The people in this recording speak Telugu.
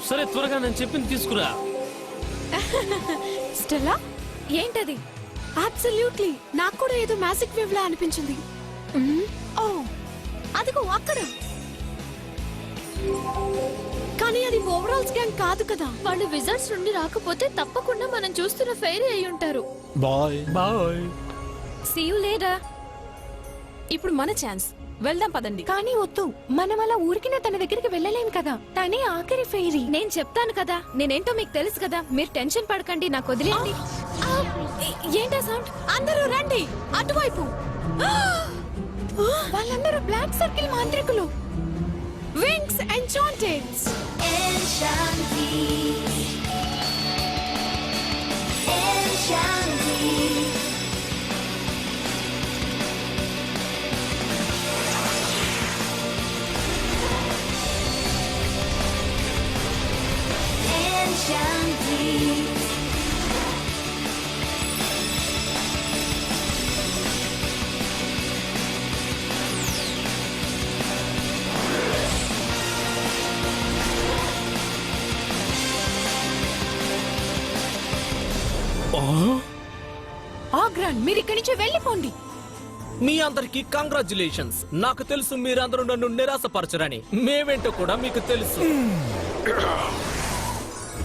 సరే త్వరగా నేను చెప్పింది తీసుకురా. స్టెల్లా ఏంటది? అబ్సల్యూట్లీ నాకు కూడా ఏదో మ్యాజిక్ వేవ్ లా అనిపించింది. ఓ అదిగో అక్కడ. కానీ అది ఓవరాల్ స్కాన్ కాదు కదా. వాళ్ళు విజర్డ్స్ నుండి రాకపోతే తప్పకుండా మనం చూస్తున్న ఫెయిరీ అయి ఉంటారు. Bye bye. See you later. ఇప్పుడు మన ఛాన్స్, వెళ్దాం పదండి. కానీ వద్దు, మనం అలా ఊరికినే తన దగ్గరికి వెళ్ళలేం కదా. తనే ఆఖరి ఫెయిరీ. నేను చెప్తాను కదా, నేనేంటో మీకు తెలుసు కదా. మీరు టెన్షన్ పడకండి, నాకు వదిలేయండి. ఏంటా సౌండ్? అందరూ రండి అటువైపు. వాళ్ళందరూ బ్లాక్ సర్కిల్ మాంత్రికులు. Wings enchanted. ఆగ్రాన్, మీరు ఇక్కడి నుంచి వెళ్ళిపోండి. మీ అందరికి కంగ్రాచులేషన్స్. నాకు తెలుసు మీరందరూ నన్ను నిరాశపరచరని. మేమేంటో కూడా మీకు తెలుసు.